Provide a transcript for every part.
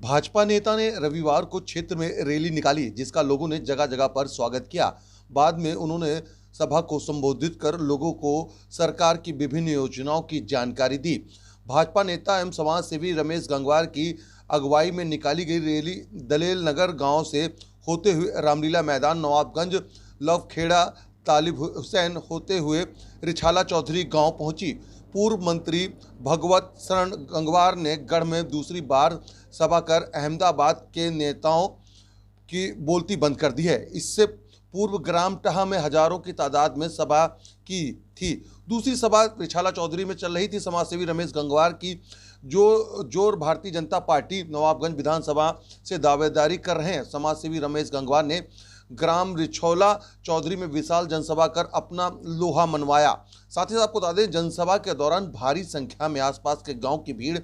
भाजपा नेता ने रविवार को क्षेत्र में रैली निकाली, जिसका लोगों ने जगह जगह पर स्वागत किया। बाद में उन्होंने सभा को संबोधित कर लोगों को सरकार की विभिन्न योजनाओं की जानकारी दी। भाजपा नेता एवं समाज सेवी रमेश गंगवार की अगुवाई में निकाली गई रैली दलेल नगर गांव से होते हुए रामलीला मैदान, नवाबगंज, लवखेड़ा, तालिब हुसैन होते हुए रिछाला चौधरी गांव पहुंची। पूर्व मंत्री भगवत शरण गंगवार ने गढ़ में दूसरी बार सभा कर अहमदाबाद के नेताओं की बोलती बंद कर दी है। इससे पूर्व ग्राम टहा में हजारों की तादाद में सभा की थी। दूसरी सभा रिछाला चौधरी में चल रही थी। समाजसेवी रमेश गंगवार की जोर भारतीय जनता पार्टी नवाबगंज विधानसभा से दावेदारी कर रहे हैं। समाजसेवी रमेश गंगवार ने ग्राम रिछौला चौधरी में विशाल जनसभा कर अपना लोहा मनवाया। साथ ही आपको बता दें, जनसभा के दौरान भारी संख्या में आसपास के गांव की भीड़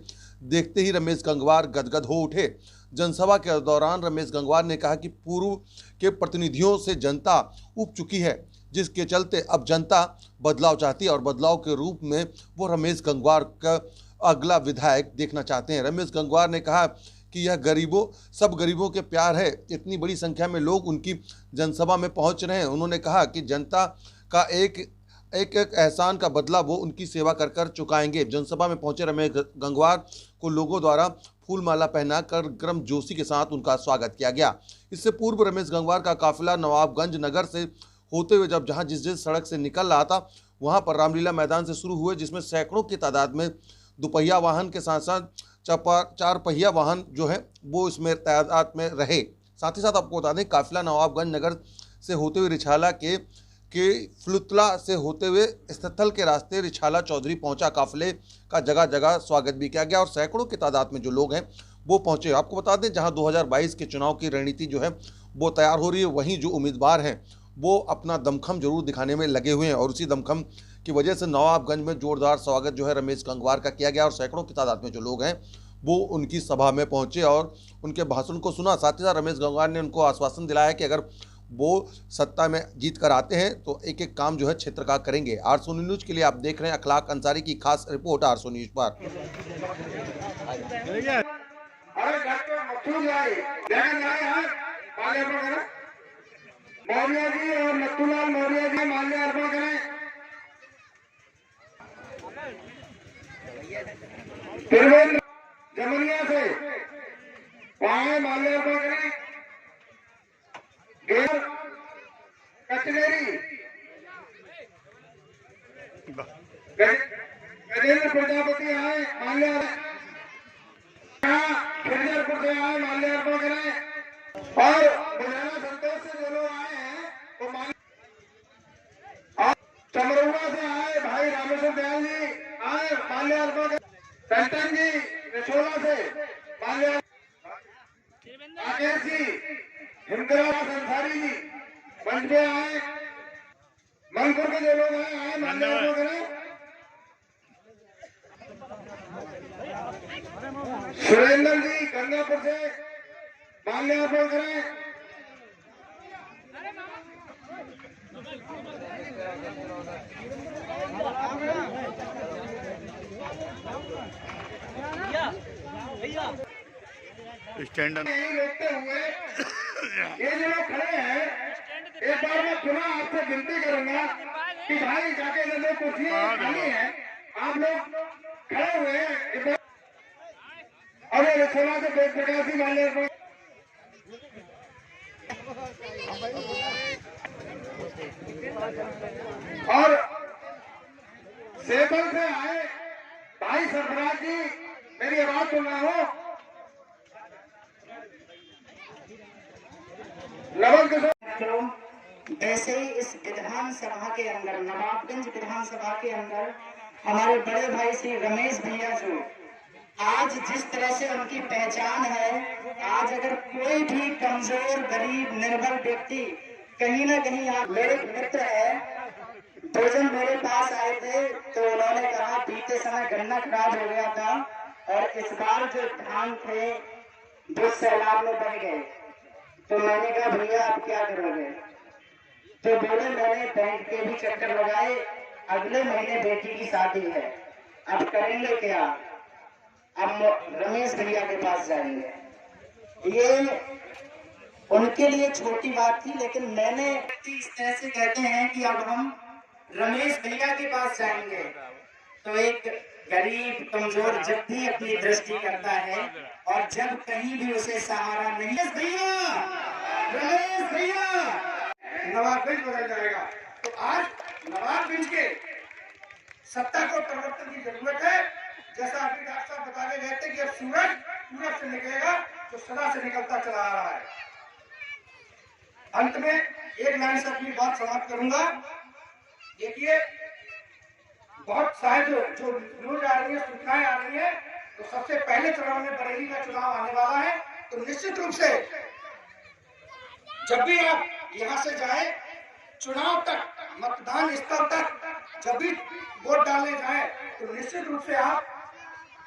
देखते ही रमेश गंगवार गदगद हो उठे। जनसभा के दौरान रमेश गंगवार ने कहा कि पूर्व के प्रतिनिधियों से जनता ऊब चुकी है, जिसके चलते अब जनता बदलाव चाहती है और बदलाव के रूप में वो रमेश गंगवार का अगला विधायक देखना चाहते हैं। रमेश गंगवार ने कहा कि यह सब गरीबों के प्यार है। इतनी बड़ी संख्या में लोग उनकी जनसभा में पहुंच रहे हैं। उन्होंने कहा कि जनता का एक एहसान का बदला वो उनकी सेवा कर कर चुकाएंगे। जनसभा में पहुंचे रमेश गंगवार को लोगों द्वारा फूल माला पहनाकर गर्म जोशी के साथ उनका स्वागत किया गया। इससे पूर्व रमेश गंगवार का काफिला नवाबगंज नगर से होते हुए जहां जिस सड़क से निकल रहा था, वहां पर रामलीला मैदान से शुरू हुए, जिसमें सैकड़ों की तादाद में दोपहिया वाहन के साथ साथ चार पहिया वाहन जो है वो इसमें तादाद में रहे। साथ ही साथ आपको बता दें, काफिला नवाबगंज नगर से होते हुए रिछाला के फुलतला से होते हुए स्थल के रास्ते रिछाला चौधरी पहुंचा। काफिले का जगह जगह स्वागत भी किया गया और सैकड़ों की तादाद में जो लोग हैं वो पहुंचे। आपको बता दें, जहां 2022 के चुनाव की रणनीति जो है वो तैयार हो रही है, वहीं जो उम्मीदवार हैं वो अपना दमखम जरूर दिखाने में लगे हुए हैं और उसी दमखम की वजह से नवाबगंज में जोरदार स्वागत जो है रमेश गंगवार का किया गया और सैकड़ों की तादाद में जो लोग हैं वो उनकी सभा में पहुंचे और उनके भाषण को सुना। साथ ही साथ रमेश गंगवार ने उनको आश्वासन दिलाया कि अगर वो सत्ता में जीत कर आते हैं तो एक एक काम जो है क्षेत्र का करेंगे। आरसो न्यूज के लिए आप देख रहे हैं अखलाक अंसारी की खास रिपोर्ट आरसो न्यूज पर। मौर्य जी और नथुलाल मौर्य जी माल्यार्पण करें। त्रिवेंद्र जमनिया से वहां माल्यार्पण करें। कचनेरी गजेंद्र प्रजापति आए माल्यार्पण, खिंजरपुर से आए माल्यार्पण करें और बुझाना संतोष से जो लोग आए हैं वो और चमरुआ से आए भाई रामेश्वर दयाल जी आए माल्यार्पण करें। टंटन जी रिछोला से माल्यार्पण, राकेश जी हिंदराज अंसारी जी मंच पे आए, मनपुर के जो लोग आए माल्यार्पण करें। सुरेंद्र जी गंगापुर से माल्यार्पण करें। स्टैंड रोकते हुए ये जो लोग खड़े हैं, एक बार मैं पुनः आपसे विनती करूंगा कि भाई जाके जो कुर्सियां खाली हैं आप लोग खड़े हुए हैं। अरे रिछोला से वेद प्रकाशी माल्यार्पण और सेबल से आए भाई सरफराज जी, मेरी आवाज सुन रहा हो? वैसे ही इस विधानसभा के अंदर, नवाबगंज विधानसभा के अंदर हमारे बड़े भाई श्री रमेश भैया जो आज जिस तरह से उनकी पहचान है, आज अगर कोई भी कमजोर गरीब निर्बल व्यक्ति कहीं ना कहीं आप, मेरे मित्र है, दो जन मेरे पास आए थे तो उन्होंने कहा बीते समय गन्ना खराब हो गया था और इस बार जो धान थे वो सैलाब में बह गए। तो मैंने कहा भैया आप क्या करोगे? तो बोले मैंने बैंक के भी चक्कर लगाए, अगले महीने बेटी की शादी है, अब करेंगे क्या? अब रमेश भैया के पास जाएंगे। ये उनके लिए छोटी बात थी, लेकिन मैंने इस तरह से कहते हैं कि अब हम रमेश भैया के पास जाएंगे। तो एक गरीब कमजोर जब भी अपनी दृष्टि करता है और जब कहीं भी उसे सहारा नहीं, रमेश भैया नवाबगंज बदल जाएगा। तो आज नवाबगंज के सत्ता को परिवर्तन की जरूरत है। जैसा आपके डॉक्टर साहब बता गए थे कि अब सूरज पूरब से निकलेगा, जो सदा से निकलता चला आ रहा है। अंत में एक लाइन से अपनी बात समाप्त करूंगा। देखिए, बहुत शायद जो न्यूज आ रही है, सूचनाएं आ रही है, तो सबसे पहले चुनाव में बरेली का चुनाव आने वाला है। तो निश्चित रूप से जब भी आप यहाँ से जाए, चुनाव तक, मतदान स्थल तक जब भी वोट डालने जाए, तो निश्चित रूप से आप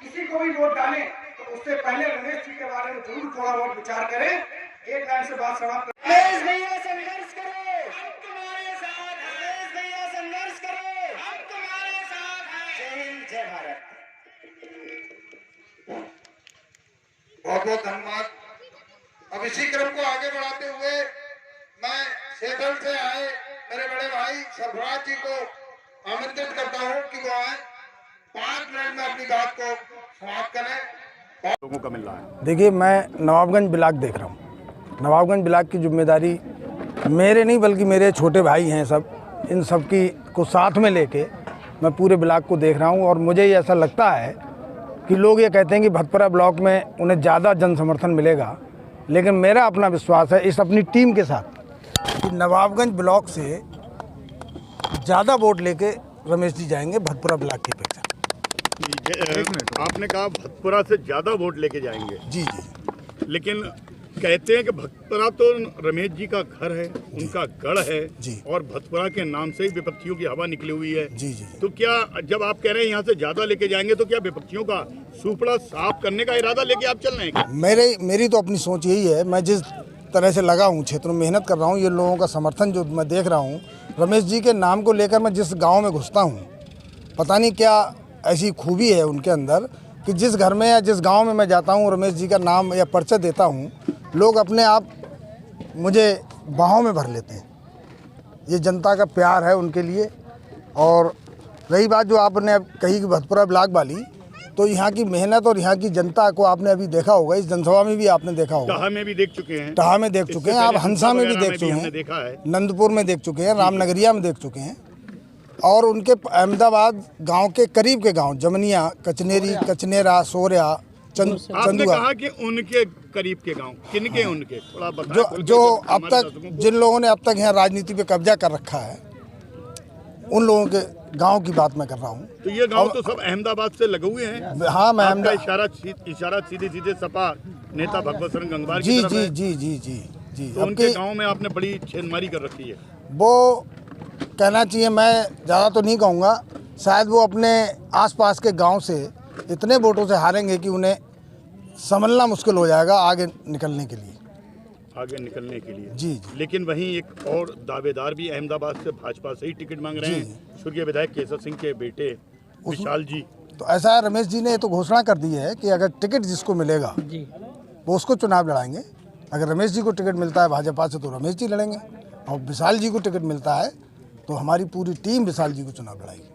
किसी को भी वोट डालें तो उससे पहले रमेश जी के बारे में जरूर थोड़ा बहुत विचार करें। एक लाइन से बात समाप्त करें। रमेश भैया संघर्ष करो, हम तुम्हारे साथ हैं। रमेश भैया संघर्ष करो, हम तुम्हारे साथ हैं। जय हिंद, जय भारत। बहुत बहुत धन्यवाद। अब इसी क्रम को आगे बढ़ाते हुए मैं सेठल से आए मेरे बड़े भाई सरफराज जी को आमंत्रित करता हूं कि वो आए, 5 मिनट में अपनी बात को समाप्त करें। लोगों का मिल रहा है। देखिए, मैं नवाबगंज ब्लॉक देख रहा हूँ। नवाबगंज ब्लॉक की जिम्मेदारी मेरे नहीं बल्कि मेरे छोटे भाई हैं सब, इन सब की को साथ में लेके मैं पूरे ब्लॉक को देख रहा हूँ। और मुझे ये ऐसा लगता है कि लोग ये कहते हैं कि भतपुरा ब्लॉक में उन्हें ज़्यादा जन समर्थन मिलेगा, लेकिन मेरा अपना विश्वास है इस अपनी टीम के साथ कि नवाबगंज ब्लॉक से ज़्यादा वोट लेके रमेश जी जाएंगे भतपुरा ब्लॉक की अपेक्षा। आपने कहा भतपुरा से ज्यादा वोट लेके जाएंगे। जी जी। लेकिन कहते हैं कि भतपुरा तो रमेश जी का घर है, उनका गढ़ है जी। और भतपुरा के नाम से ही विपक्षियों की हवा निकली हुई है। जी जी। तो क्या जब आप कह रहे हैं यहाँ से ज्यादा लेके जाएंगे तो क्या विपक्षियों का सुपड़ा साफ करने का इरादा लेके आप चल रहे हैं? मेरी तो अपनी सोच यही है। मैं जिस तरह से लगा हूँ, क्षेत्र में मेहनत कर रहा हूँ, ये लोगों का समर्थन जो मैं देख रहा हूँ, रमेश जी के नाम को लेकर मैं जिस गांव में घुसता हूँ, पता नहीं क्या ऐसी खूबी है उनके अंदर कि जिस घर में या जिस गांव में मैं जाता हूँ, रमेश जी का नाम या परिचय देता हूँ, लोग अपने आप मुझे बाहों में भर लेते हैं। ये जनता का प्यार है उनके लिए। और रही बात जो आपने अब कही कि भतपुरा ब्लॉक वाली, तो यहाँ की मेहनत और यहाँ की जनता को आपने अभी देखा होगा, इस जनसभा में भी आपने देखा होगा। टाहा में भी देख चुके हैं, टाहा में देख चुके हैं, आप हंसा में भी देख चुके हैं, देखा है, नंदपुर में देख चुके हैं, रामनगरिया में देख चुके हैं। और उनके अहमदाबाद गांव के करीब के गांव जमनिया, कचनेरी, कचनेरा, सोरिया, आपने कहा कि उनके करीब के गांव किनके, उनके थोड़ा बताएं। जो अब तक जिन लोगों ने अब तक यहाँ राजनीति पे कब्जा कर रखा है, उन लोगों के गांव की बात मैं कर रहा हूँ। तो ये गांव तो सब अहमदाबाद से लगे हुए हैं। हाँ, मैं आपका इशारा सीधे सीधे सपा नेता भगवत शरण गंगवार की तरफ है। जी जी जी जी। तो उनके गांव में आपने बड़ी छेड़मारी कर रखी है। वो कहना चाहिए, मैं ज़्यादा तो नहीं कहूँगा, शायद वो अपने आसपास के गांव से इतने वोटों से हारेंगे कि उन्हें संभलना मुश्किल हो जाएगा आगे निकलने के लिए। जी जी। लेकिन वहीं एक और दावेदार भी अहमदाबाद से भाजपा से ही टिकट मांग रहे हैं, स्वर्गीय विधायक केसर सिंह के बेटे विशाल जी। तो ऐसा है, रमेश जी ने तो घोषणा कर दी है कि अगर टिकट जिसको मिलेगा वो उसको चुनाव लड़ाएंगे। अगर रमेश जी को टिकट मिलता है भाजपा से तो रमेश जी लड़ेंगे, और विशाल जी को टिकट मिलता है तो हमारी पूरी टीम विशाल जी को चुनाव लड़ाएगी।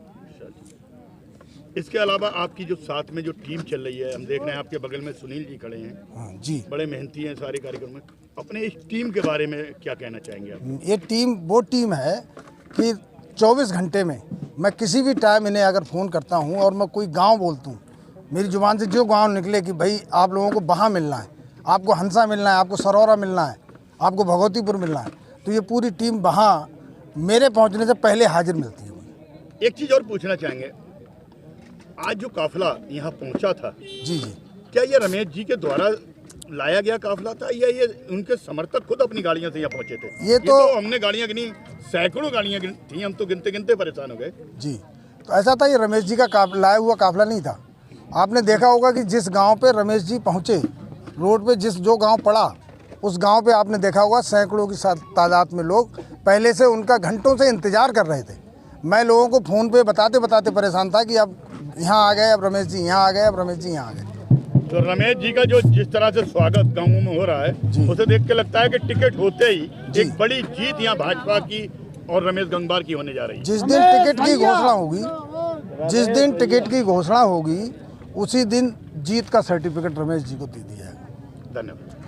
इसके अलावा आपकी जो साथ में जो टीम चल रही है, हम देख रहे हैं आपके बगल में सुनील जी खड़े हैं। हाँ जी, बड़े मेहनती हैं सारे कार्यक्रम में। अपने इस टीम के बारे में क्या कहना चाहेंगे आप? ये टीम वो टीम है कि 24 घंटे में मैं किसी भी टाइम इन्हें अगर फ़ोन करता हूँ और मैं कोई गांव बोलता हूँ, मेरी जुबान से जो गांव निकले कि भाई आप लोगों को वहाँ मिलना है, आपको हंसा मिलना है, आपको सरौरा मिलना है, आपको भगवतीपुर मिलना है, तो ये पूरी टीम वहाँ मेरे पहुँचने से पहले हाजिर मिलती है। एक चीज़ और पूछना चाहेंगे, आज जो काफिला यहाँ पहुँचा था, जी जी, क्या ये रमेश जी के द्वारा लाया गया काफिला था या ये उनके समर्थक खुद अपनी गाड़ियों से यहाँ पहुँचे थे? ये तो हमने गाड़ियाँ गिनी, सैकड़ों गाड़ियाँ थी, हम तो गिनते गिनते परेशान हो गए। जी, तो ऐसा था, ये रमेश जी का लाया हुआ काफिला नहीं था। आपने देखा होगा कि जिस गांव पे रमेश जी पहुँचे, रोड पे जो गांव पड़ा, उस गांव पे आपने देखा होगा सैकड़ों की तादाद में लोग पहले से उनका घंटों से इंतजार कर रहे थे। मैं लोगों को फ़ोन पे बताते बताते परेशान था कि अब यहाँ आ गए, अब रमेश जी यहाँ आ गए, अब रमेश जी यहाँ आ गए। तो रमेश जी का जो जिस तरह से स्वागत गाँवों में हो रहा है उसे देख के लगता है कि टिकट होते ही एक बड़ी जीत यहाँ भाजपा की और रमेश गंगवार की होने जा रही है। जिस दिन टिकट की घोषणा होगी, जिस दिन टिकट की घोषणा होगी उसी दिन जीत का सर्टिफिकेट रमेश जी को दे दिया है। धन्यवाद।